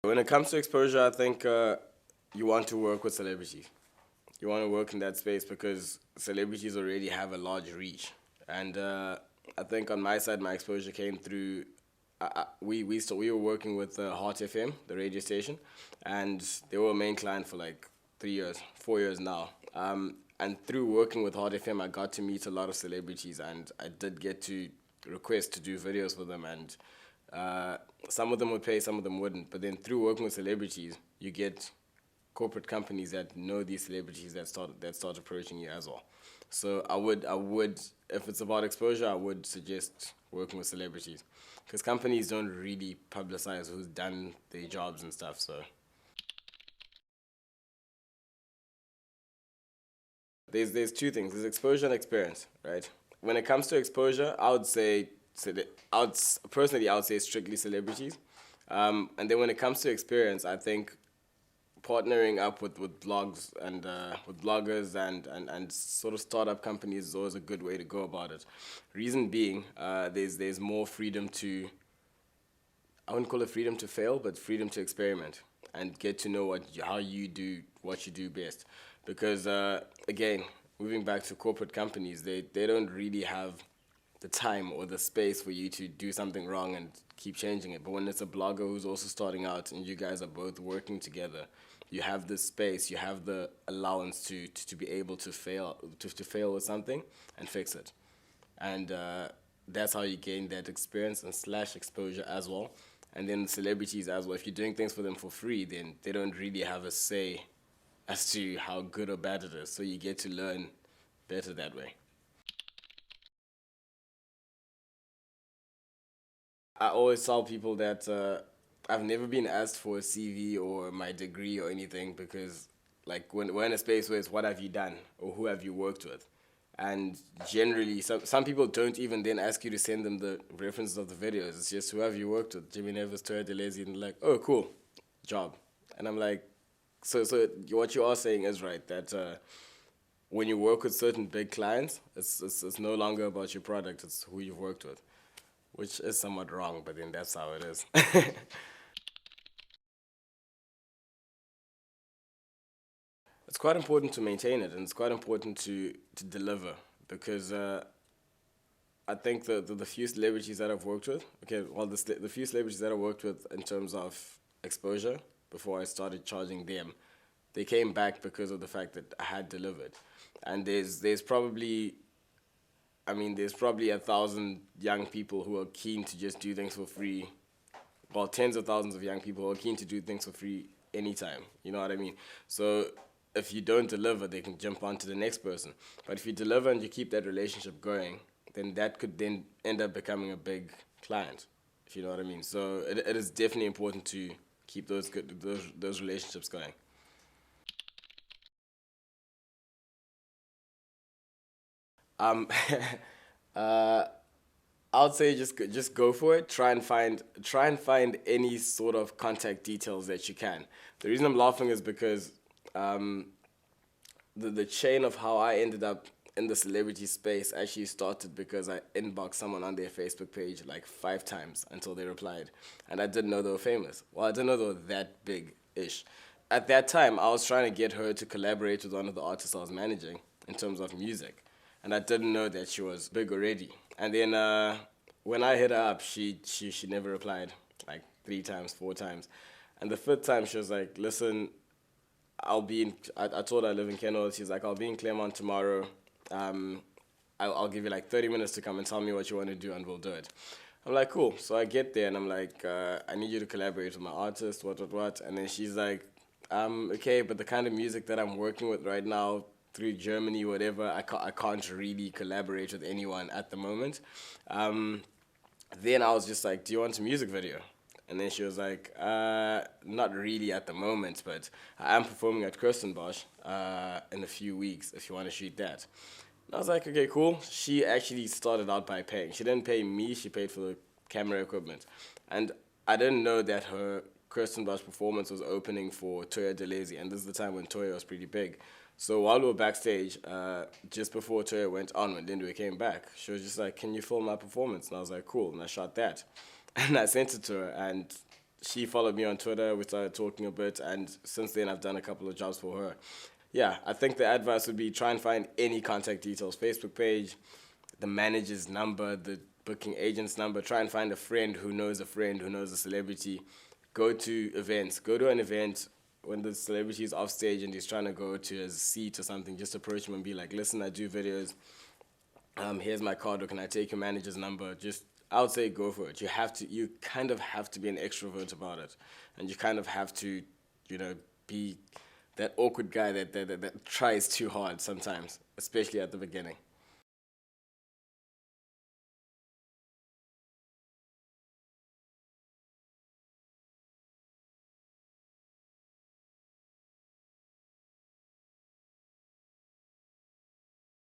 When it comes to exposure, I think you want to work with celebrities. You want to work in that space because celebrities already have a large reach. And I think on my side, my exposure came through. We were working with Hot FM, the radio station, and they were a main client for like 3 years, 4 years now. And through working with Hot FM, I got to meet a lot of celebrities, and I did get to request to do videos for them, and some of them would pay, some of them wouldn't. But then through working with celebrities, you get corporate companies that know these celebrities that start approaching you as well. So I would, if it's about exposure, I would suggest working with celebrities, because companies don't really publicize who's done their jobs and stuff. So there's two things. There's exposure and experience, right? When it comes to exposure, I would say personally I would say strictly celebrities. And then when it comes to experience, I think partnering up with blogs and with bloggers and sort of startup companies is always a good way to go about it. Reason being, there's more freedom to, I wouldn't call it freedom to fail, but freedom to experiment and get to know how you do what you do best. Because again, moving back to corporate companies, they don't really have the time or the space for you to do something wrong and keep changing it. But when it's a blogger who's also starting out and you guys are both working together, you have the space, you have the allowance to be able to fail with something and fix it. And that's how you gain that experience and slash exposure as well. And then celebrities as well. If you're doing things for them for free, then they don't really have a say as to how good or bad it is. So you get to learn better that way. I always tell people that I've never been asked for a CV or my degree or anything, because, like, when we're in a space where it's what have you done or who have you worked with, and generally some people don't even then ask you to send them the references of the videos. It's just who have you worked with, Jimmy Nevis, Toya Delezi, and like, oh cool, job. And I'm like, so what you are saying is right, that when you work with certain big clients, it's no longer about your product, it's who you've worked with, which is somewhat wrong, but then that's how it is. It's quite important to maintain it, and it's quite important to deliver, because I think the few celebrities that I've worked with, okay, well, the few celebrities that I worked with in terms of exposure before I started charging them, they came back because of the fact that I had delivered. And there's probably, I mean, there's probably 1,000 young people who are keen to just do things for free. Well, tens of thousands of young people who are keen to do things for free anytime. You know what I mean? So if you don't deliver, they can jump on to the next person. But if you deliver and you keep that relationship going, then that could then end up becoming a big client, if you know what I mean. So it is definitely important to keep those relationships going. Um, uh, I would say just go for it. Try and find any sort of contact details that you can. The reason I'm laughing is because um, the chain of how I ended up in the celebrity space actually started because I inboxed someone on their Facebook page like 5 times until they replied, and I didn't know they were famous. Well, I didn't know they were that big-ish. At that time, I was trying to get her to collaborate with one of the artists I was managing in terms of music, and I didn't know that she was big already. And then when I hit her up, she never replied, like 3 times, 4 times, and the fifth time she was like, "Listen, I'll be in." I told her I live in Kenol. She's like, "I'll be in Claremont tomorrow. Um, I'll give you like 30 minutes to come and tell me what you want to do, and we'll do it." I'm like, "Cool." So I get there and I'm like, "I need you to collaborate with my artist, what." And then she's like, "Okay, but the kind of music that I'm working with right now through Germany, whatever, I can't really collaborate with anyone at the moment." Um, then I was just like, "Do you want a music video?" And then she was like, "Not really at the moment, but I am performing at Kirstenbosch in a few weeks if you want to shoot that." And I was like, "Okay, cool." She actually started out by paying. She didn't pay me, she paid for the camera equipment. And I didn't know that her Kirstenbosch performance was opening for Toya Delezi, and this is the time when Toya was pretty big. So while we were backstage, just before Toya went on, when Linda came back, she was just like, "Can you film my performance?" And I was like, "Cool." And I shot that. And I sent it to her, and she followed me on Twitter. We started talking a bit, and since then I've done a couple of jobs for her. Yeah, I think the advice would be try and find any contact details, Facebook page, the manager's number, the booking agent's number. Try and find a friend who knows a friend who knows a celebrity. Go to events. Go to an event when the celebrity is off stage and he's trying to go to a seat or something. Just approach him and be like, "Listen, I do videos. Here's my card, or can I take your manager's number?" Just, I would say go for it. You kind of have to be an extrovert about it. And you kind of have to, be that awkward guy that tries too hard sometimes, especially at the beginning.